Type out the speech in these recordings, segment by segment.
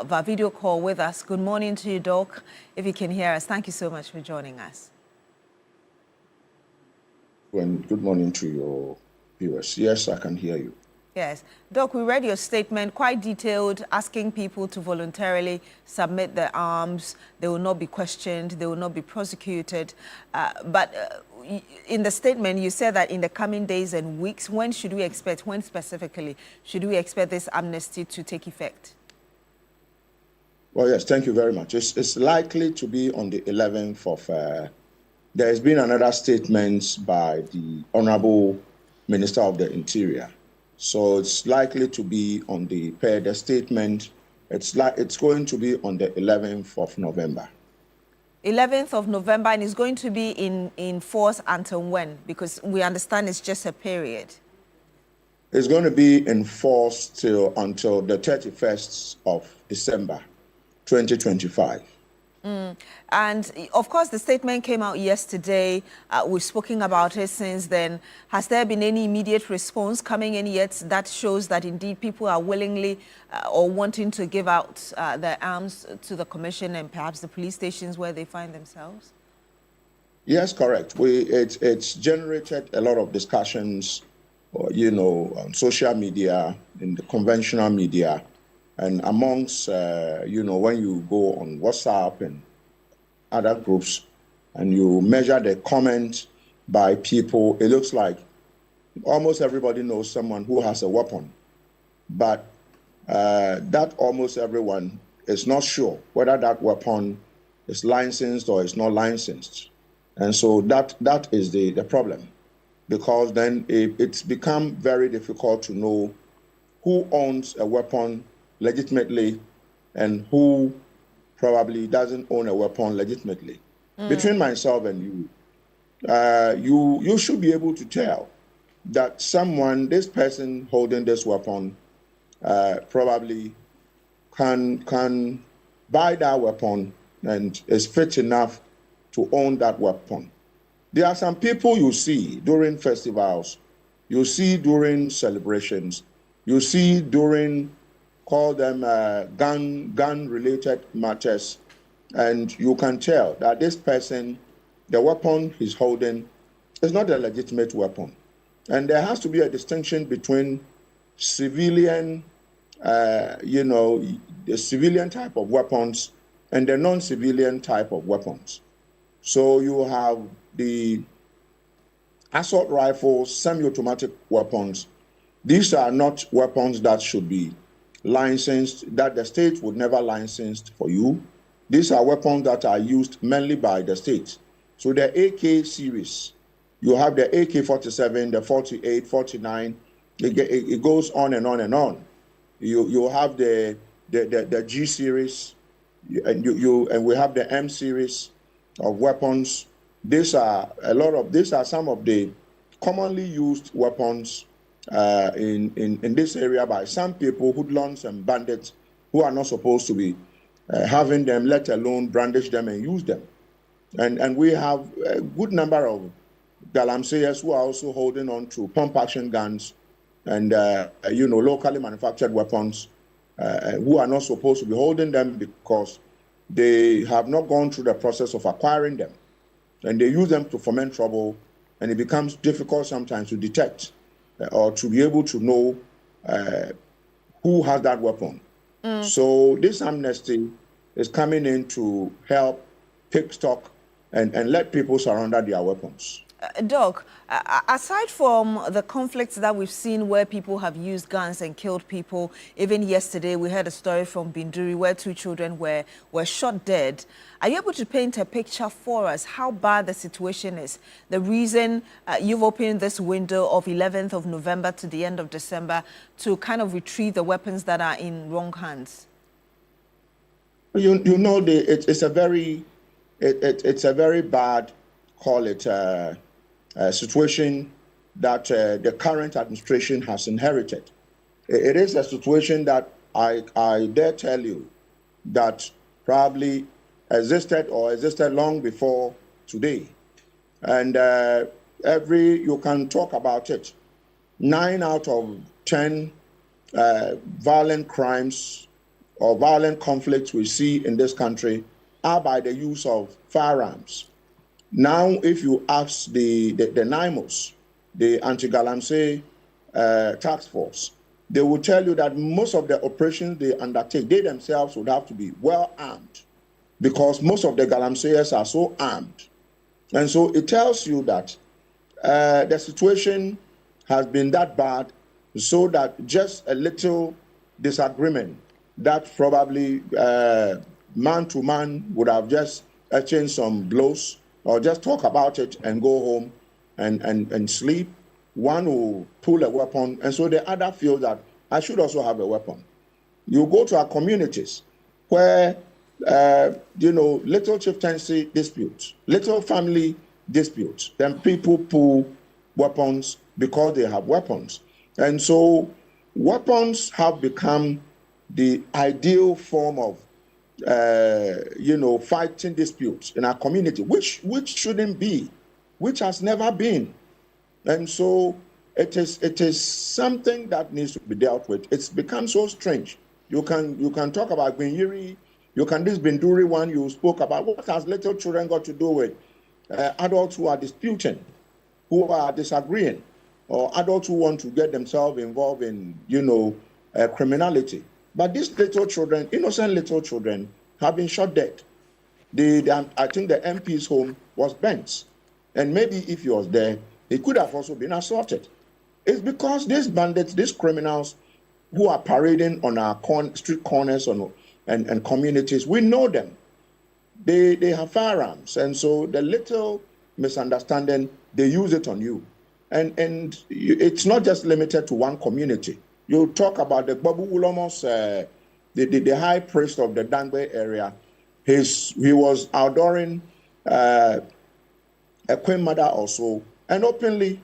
Via video call with us. Good morning to you, Doc. If you can hear us, thank you so much for joining us. Good morning to your viewers. Yes, I can hear you. Yes. Doc, we read your statement, quite detailed, asking people to voluntarily submit their arms. They will not be questioned. They will not be prosecuted. But in the statement, you said that in the coming days and weeks, when specifically, should we expect this amnesty to take effect? Well, yes, thank you very much. It's likely to be on the 11th of... there has been another statement by the Honorable Minister of the Interior. So it's likely to be on per the statement, it's going to be on the 11th of November. 11th of November, and it's going to be in force until when? Because we understand it's just a period. It's going to be in force until the 31st of December, 2025. And of course, the statement came out yesterday. We've spoken about it since then. Has there been any immediate response coming in yet that shows that indeed people are willingly or wanting to give out their arms to the commission and perhaps the police stations where they find themselves? Yes, correct. It's generated a lot of discussions, on social media, in the conventional media, and amongst, when you go on WhatsApp and other groups, and you measure the comments by people, it looks like almost everybody knows someone who has a weapon. But that almost everyone is not sure whether that weapon is licensed or is not licensed. And so that is the problem, because then it's become very difficult to know who owns a weapon legitimately and who probably doesn't own a weapon legitimately. Between myself and you, you should be able to tell that this person holding this weapon probably can buy that weapon and is fit enough to own that weapon. There are some people you see during festivals, you see during celebrations, you see during, call them gun-related matters, and you can tell that this person, the weapon he's holding, is not a legitimate weapon. And there has to be a distinction between civilian, the civilian type of weapons and the non-civilian type of weapons. So you have the assault rifles, semi-automatic weapons. These are not weapons that should be licensed, that the state would never license for you. These are weapons that are used mainly by the state. So the AK series, you have the AK-47, the 48, 49, it goes on and on and on. You have the G series, and we have the M series of weapons. These are some of the commonly used weapons in this area by some people, hoodlums and bandits, who are not supposed to be having them, let alone brandish them and use them. And we have a good number of galamseyers who are also holding on to pump-action guns and locally manufactured weapons, who are not supposed to be holding them because they have not gone through the process of acquiring them. And they use them to foment trouble, and it becomes difficult sometimes to detect or to be able to know who has that weapon. So this amnesty is coming in to help take stock and let people surrender their weapons. Doc, aside from the conflicts that we've seen where people have used guns and killed people, even yesterday we heard a story from Binduri where 2 children were shot dead. Are you able to paint a picture for us how bad the situation is? The reason you've opened this window of 11th of November to the end of December to kind of retrieve the weapons that are in wrong hands? It's a very bad, call it, situation that the current administration has inherited. It is a situation that I dare tell you that probably existed long before today. And you can talk about it. 9 out of 10 violent crimes or violent conflicts we see in this country are by the use of firearms. Now, if you ask the NIMOS, the Anti-Galamsey Task Force, they will tell you that most of the operations they undertake, they themselves would have to be well armed, because most of the Galamseyers are so armed. And so it tells you that the situation has been that bad, so that just a little disagreement that probably man to man would have just exchanged some blows or just talk about it and go home and sleep. One will pull a weapon, and so the other feels that I should also have a weapon. You go to our communities where, little chieftaincy disputes, little family disputes, then people pull weapons because they have weapons. And so weapons have become the ideal form of, fighting disputes in our community, which shouldn't be, which has never been. And so it is something that needs to be dealt with. It's become so strange. You can talk about Gwinyiri, you can this Binduri one you spoke about. What has little children got to do with adults who are disputing, who are disagreeing, or adults who want to get themselves involved in, criminality? But these little children, innocent little children, have been shot dead. I think the MP's home was burnt. And maybe if he was there, he could have also been assaulted. It's because these bandits, these criminals who are parading on our street corners and communities, we know them. They have firearms. And so the little misunderstanding, they use it on you. And it's not just limited to one community. You talk about the Babu Ulomos, the high priest of the Dangbe area. He was outdooring a queen mother also, and openly,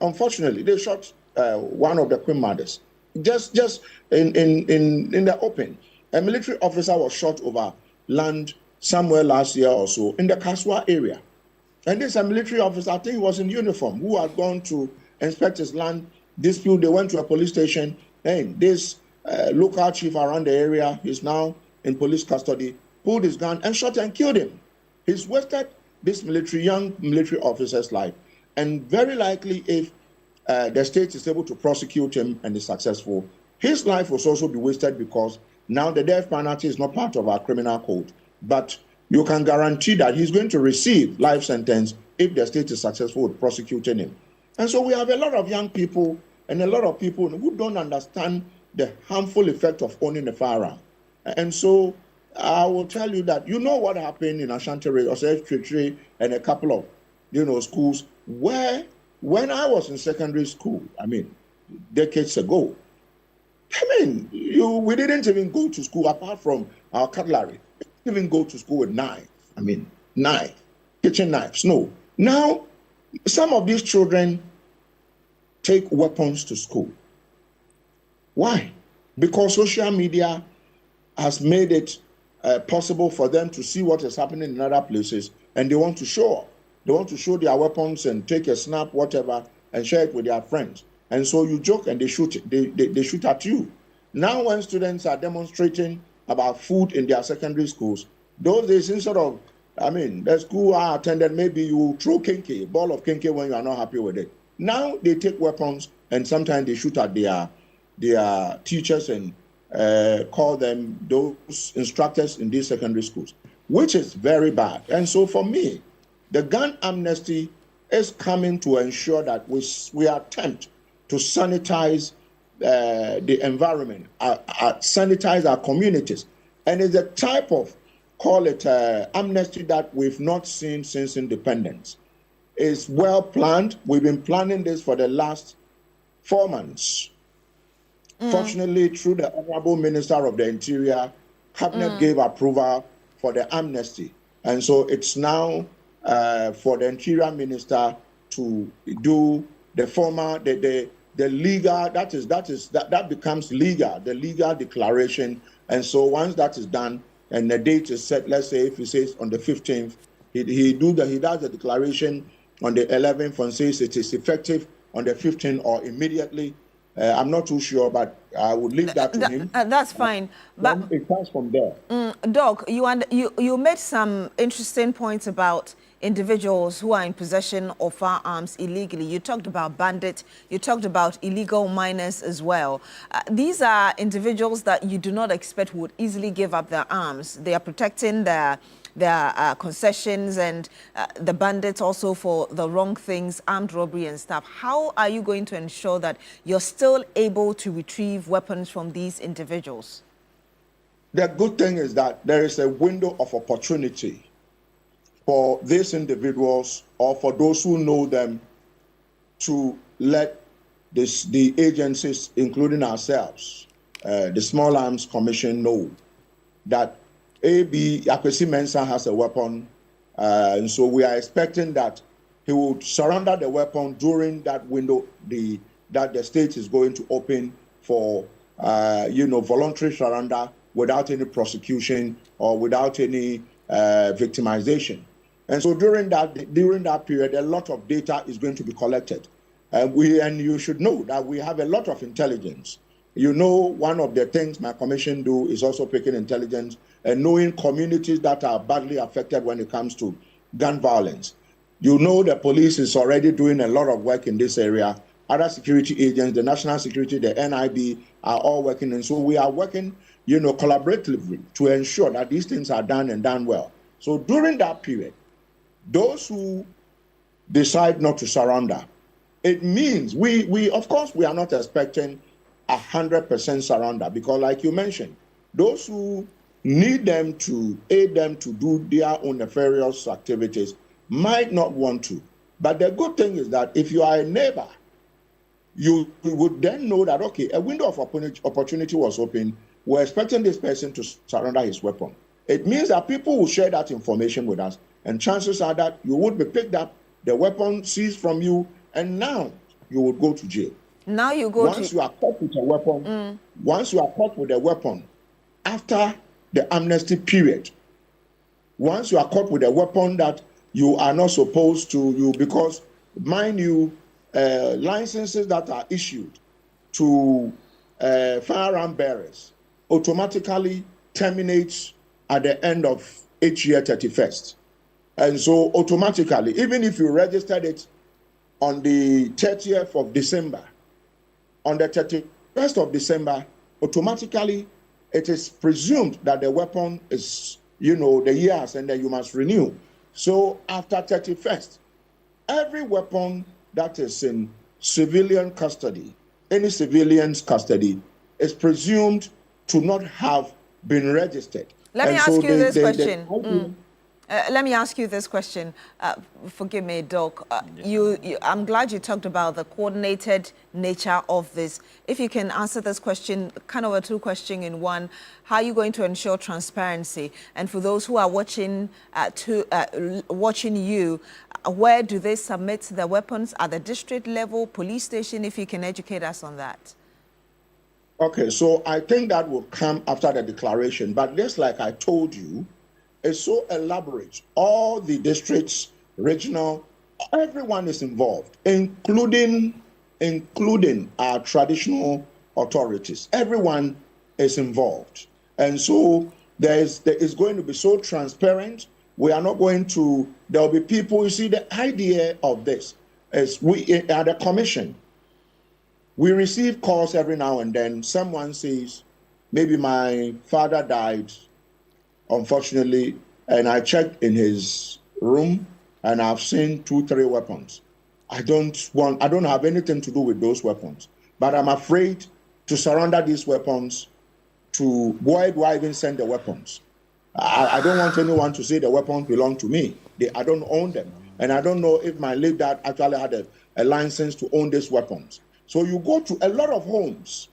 unfortunately, they shot one of the queen mothers. Just in the open. A military officer was shot over land somewhere last year or so in the Kaswa area. And this is a military officer, I think he was in uniform, who had gone to inspect his land dispute. They went to a police station, and this local chief around the area is now in police custody, pulled his gun and shot and killed him. He's wasted this young military officer's life. And very likely, if the state is able to prosecute him and is successful, his life will also be wasted, because now the death penalty is not part of our criminal code. But you can guarantee that he's going to receive life sentence if the state is successful with prosecuting him. And so we have a lot of young people and a lot of people who don't understand the harmful effect of owning a firearm. And so I will tell you that what happened in Ashanti or Tree and a couple of schools where, when I was in secondary school, decades ago, we didn't even go to school apart from our cutlery. We didn't even go to school with knives. Kitchen knives. No. Now, some of these children take weapons to school. Why? Because social media has made it possible for them to see what is happening in other places, and they want to show. They want to show their weapons and take a snap, whatever, and share it with their friends. And so you joke and they shoot it. They shoot at you. Now, when students are demonstrating about food in their secondary schools, those days, instead of, the school I attended, maybe you throw kinky, ball of kinky when you are not happy with it. Now they take weapons and sometimes they shoot at their teachers and call them those instructors in these secondary schools, which is very bad. And so for me, the gun amnesty is coming to ensure that we attempt to sanitize the environment, sanitize our communities. And it's a type of, call it amnesty, that we've not seen since independence. It's well planned. We've been planning this for the last 4 months. Fortunately, through the Honorable Minister of the Interior, Cabinet gave approval for the amnesty. And so it's now for the Interior Minister to do the formal, the legal, that becomes legal, the legal declaration. And so once that is done and the date is set, let's say if he says on the 15th, he does the declaration on the 11th and says it is effective on the 15th or immediately. I'm not too sure, but I would leave that to him. That's fine. But Then it comes from there. Doc, you made some interesting points about individuals who are in possession of firearms illegally. You talked about bandits. You talked about illegal minors as well. These are individuals that you do not expect would easily give up their arms. They are protecting their concessions, and the bandits also for the wrong things, armed robbery and stuff. How are you going to ensure that you're still able to retrieve weapons from these individuals? The good thing is that there is a window of opportunity for these individuals or for those who know them to let the agencies, including ourselves, the Small Arms Commission, know that A.B. Akwesi Mensah has a weapon, and so we are expecting that he would surrender the weapon during that window that the state is going to open for, voluntary surrender without any prosecution or without any victimization. And so during that period, a lot of data is going to be collected. And you should know that we have a lot of intelligence. You know, one of the things my commission do is also picking intelligence and knowing communities that are badly affected when it comes to gun violence. You know, the police is already doing a lot of work in this area. Other security agents, the national security, the NIB are all working. And so we are working, collaboratively to ensure that these things are done and done well. So during that period, those who decide not to surrender, it means we of course, we are not expecting 100% surrender, because like you mentioned, those who need them to aid them to do their own nefarious activities might not want to. But the good thing is that if you are a neighbor, you would then know that, okay, a window of opportunity was open. We're expecting this person to surrender his weapon. It means that people will share that information with us, and chances are that you would be picked up, the weapon seized from you, and now you would go to jail. Now you go once you are caught with a weapon, once you are caught with a weapon after the amnesty period, once you are caught with a weapon that you are not supposed to, because mind you, licenses that are issued to firearm bearers automatically terminates at the end of each year 31st. And so automatically, even if you registered it on the 30th of December, on the 31st of December, automatically it is presumed that the weapon is, the years, and then you must renew. So after 31st, every weapon that is in civilian custody, any civilian's custody, is presumed to not have been registered. Let me ask you this question. Let me ask you this question. Forgive me, Doc. I'm glad you talked about the coordinated nature of this. If you can answer this question, kind of a two-question in one, how are you going to ensure transparency? And for those who are watching watching you, where do they submit their weapons? At the district level, police station? If you can educate us on that. Okay, so I think that will come after the declaration. But just like I told you, it's so elaborate. All the districts, regional, everyone is involved, including our traditional authorities. Everyone is involved. And so there is going to be so transparent. We are not going to, there will be people, you see, the idea of this is we at the commission, we receive calls every now and then. Someone says, maybe my father died, unfortunately, and I checked in his room and I've seen 2-3 weapons. I don't have anything to do with those weapons, but I'm afraid to surrender these weapons to, why do I even send the weapons? I don't want anyone to say the weapons belong to me. I don't own them. And I don't know if my late dad actually had a license to own these weapons. So you go to a lot of homes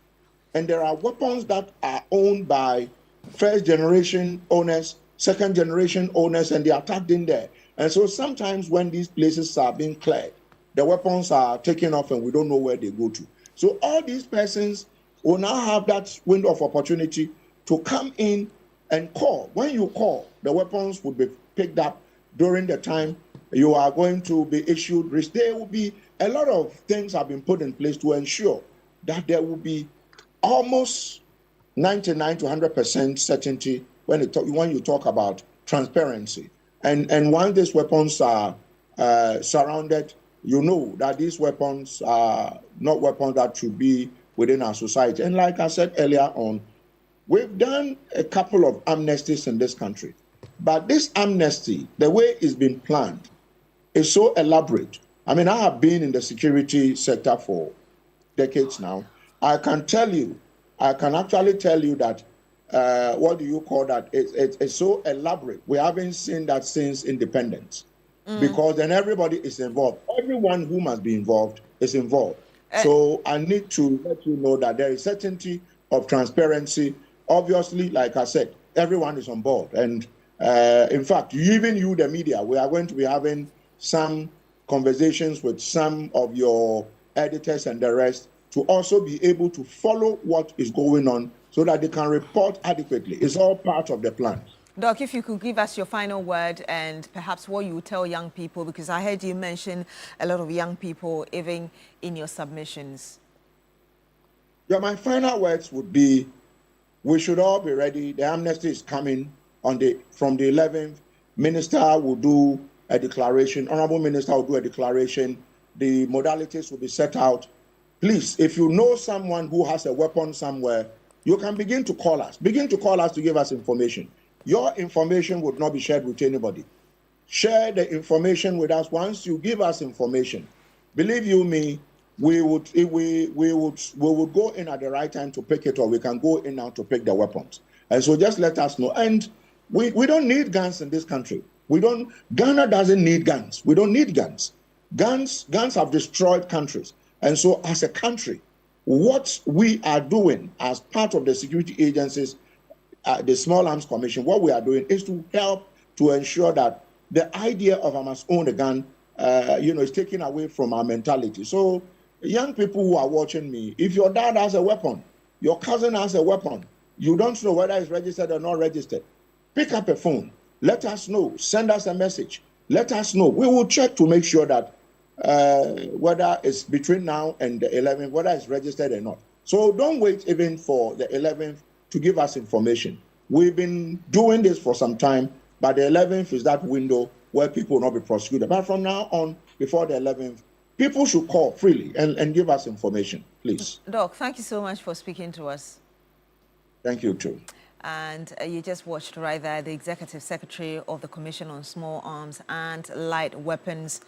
and there are weapons that are owned by first generation owners, second generation owners, and they are tagged in there. And so sometimes when these places are being cleared, the weapons are taken off and we don't know where they go to. So all these persons will now have that window of opportunity to come in and call. When you call, the weapons will be picked up during the time you are going to be issued. There will be a lot of things have been put in place to ensure that there will be almost 99 to 100% certainty when you talk about transparency. And when these weapons are surrounded, you know that these weapons are not weapons that should be within our society. And like I said earlier on, we've done a couple of amnesties in this country. But this amnesty, the way it's been planned, is so elaborate. I mean, I have been in the security sector for decades now. I can actually tell you that, what do you call that? It's so elaborate. We haven't seen that since independence. Because then everybody is involved. Everyone who must be involved is involved. So I need to let you know that there is certainty of transparency. Obviously, like I said, everyone is on board. And in fact, even you, the media, we are going to be having some conversations with some of your editors and the rest to also be able to follow what is going on so that they can report adequately. It's all part of the plan. Doc, if you could give us your final word and perhaps what you would tell young people, because I heard you mention a lot of young people even in your submissions. Yeah, my final words would be, we should all be ready. The amnesty is coming from the 11th. Minister will do a declaration. Honorable Minister will do a declaration. The modalities will be set out. Please, if you know someone who has a weapon somewhere, you can begin to call us. Begin to call us to give us information. Your information would not be shared with anybody. Share the information with us. Once you give us information, believe you me, we would go in at the right time to pick it, or we can go in now to pick the weapons. And so just let us know. And we don't need guns in this country. Ghana doesn't need guns. We don't need guns. Guns have destroyed countries. And so as a country, what we are doing as part of the security agencies, the Small Arms Commission, what we are doing is to help to ensure that the idea of I must own a gun, is taken away from our mentality. So young people who are watching me, if your dad has a weapon, your cousin has a weapon, you don't know whether it's registered or not registered, pick up a phone, let us know, send us a message, let us know. We will check to make sure that whether it's between now and the 11th, whether it's registered or not. So don't wait even for the 11th to give us information. We've been doing this for some time, but the 11th is that window where people will not be prosecuted. But from now on, before the 11th, people should call freely and give us information, please. Doc, thank you so much for speaking to us. Thank you, too. And you just watched right there the Executive Secretary of the Commission on Small Arms and Light Weapons,